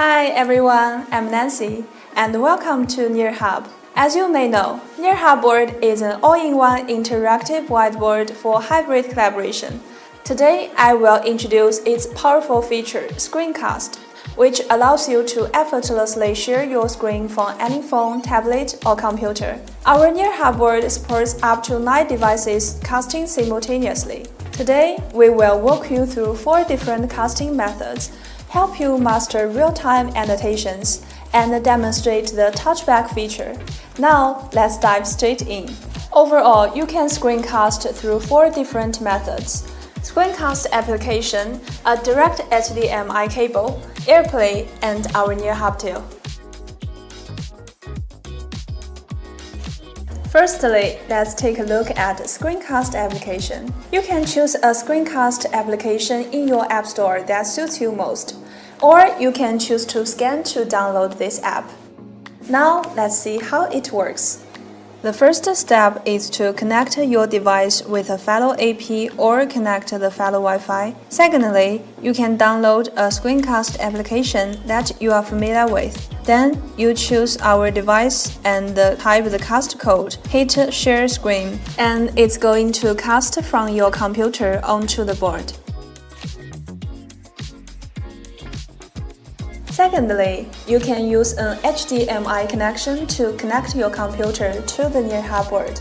Hi everyone, I'm Nancy, and welcome to NearHub. As you may know, NearHub Board is an all-in-one interactive whiteboard for hybrid collaboration. Today, I will introduce its powerful feature, Screencast, which allows you to effortlessly share your screen from any phone, tablet, or computer. Our NearHub Board supports up to 9 devices casting simultaneously. Today, we will walk you through 4 different casting methods, help you master real-time annotations, and demonstrate the Touchback feature. Now, let's dive straight in. Overall, you can screencast through 4 different methods. Screencast application, a direct HDMI cable, AirPlay, and our NearHub Tail. Firstly, let's take a look at Screencast application. You can choose a Screencast application in your App Store that suits you most, or you can choose to scan to download this app. Now, let's see how it works. The first step is to connect your device with a fellow AP or connect the fellow Wi-Fi. Secondly, you can download a Screencast application that you are familiar with. Then, you choose our device and type the cast code, hit Share Screen, and it's going to cast from your computer onto the board. Secondly, you can use an HDMI connection to connect your computer to the NearHub board.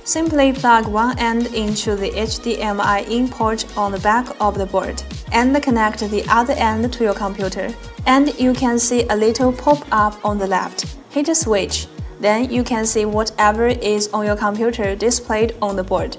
Simply plug one end into the HDMI in port on the back of the board and connect the other end to your computer. And you can see a little pop-up on the left. Hit a switch, then you can see whatever is on your computer displayed on the board.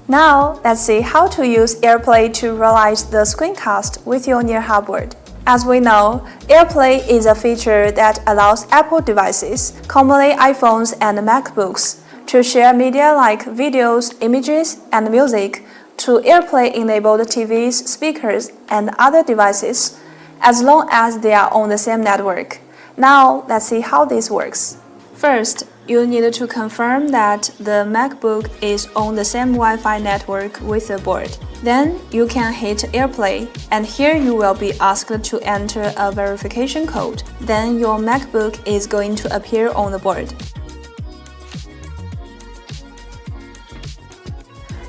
Now, let's see how to use AirPlay to realize the screencast with your NearHub board. As we know, AirPlay is a feature that allows Apple devices, commonly iPhones and MacBooks, to share media like videos, images, and music to AirPlay-enabled TVs, speakers, and other devices, as long as they are on the same network. Now, let's see how this works. First, you need to confirm that the MacBook is on the same Wi-Fi network with the board. Then you can hit AirPlay, and here you will be asked to enter a verification code. Then your MacBook is going to appear on the board.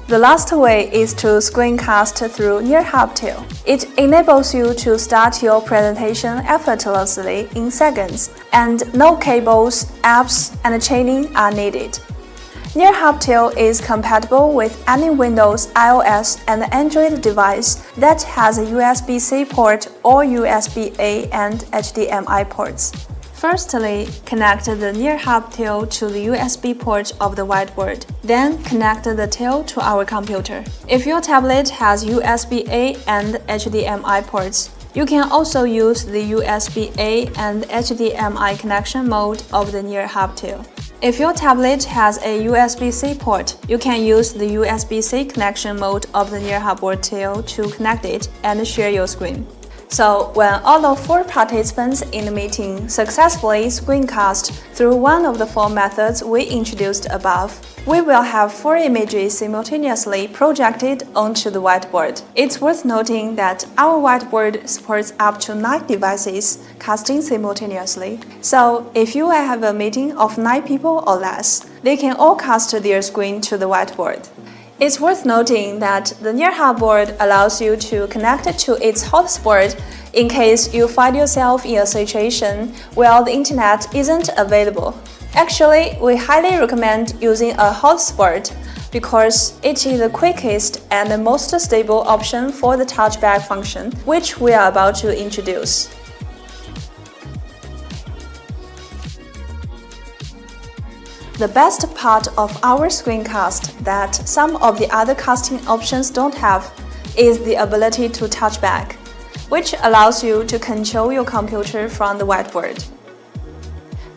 The last way is to screencast through NearHub Tail. It enables you to start your presentation effortlessly in seconds, and no cables, apps, and chaining are needed. NearHub Tail is compatible with any Windows, iOS, and Android device that has a USB-C port or USB-A and HDMI ports. Firstly, connect the NearHub Tail to the USB port of the whiteboard. Then connect the tail to our computer. If your tablet has USB-A and HDMI ports, you can also use the USB-A and HDMI connection mode of the NearHub Tail. If your tablet has a USB-C port, you can use the USB-C connection mode of the NearHub Board Tail to connect it and share your screen. So, when all of 4 participants in the meeting successfully screencast through one of the 4 methods we introduced above, we will have 4 images simultaneously projected onto the whiteboard. It's worth noting that our whiteboard supports up to 9 devices casting simultaneously. So, if you have a meeting of 9 people or less, they can all cast their screen to the whiteboard. It's worth noting that the NearHub board allows you to connect to its hotspot in case you find yourself in a situation where the internet isn't available. Actually, we highly recommend using a hotspot because it is the quickest and the most stable option for the touchback function, which we are about to introduce. The best part of our screencast that some of the other casting options don't have is the ability to touch back, which allows you to control your computer from the whiteboard.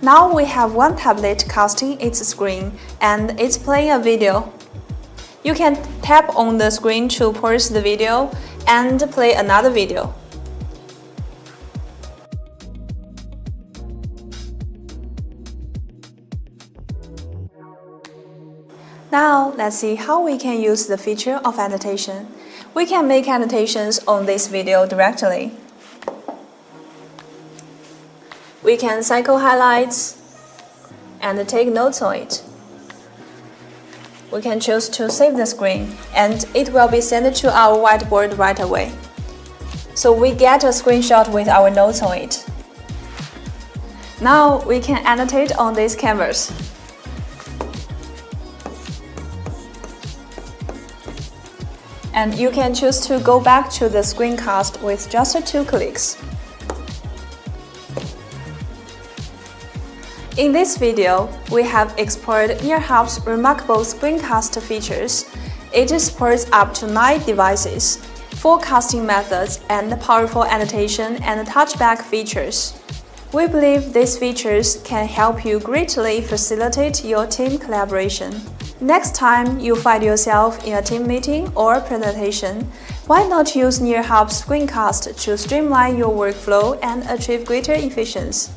Now we have one tablet casting its screen and it's playing a video. You can tap on the screen to pause the video and play another video. Now, let's see how we can use the feature of annotation. We can make annotations on this video directly. We can cycle highlights and take notes on it. We can choose to save the screen, and it will be sent to our whiteboard right away. So we get a screenshot with our notes on it. Now we can annotate on this canvas. And you can choose to go back to the screencast with just 2 clicks. In this video, we have explored NearHub's remarkable screencast features. It supports up to 9 devices, forecasting methods, and powerful annotation and touchback features. We believe these features can help you greatly facilitate your team collaboration. Next time you find yourself in a team meeting or presentation, why not use NearHub's Screencast to streamline your workflow and achieve greater efficiency?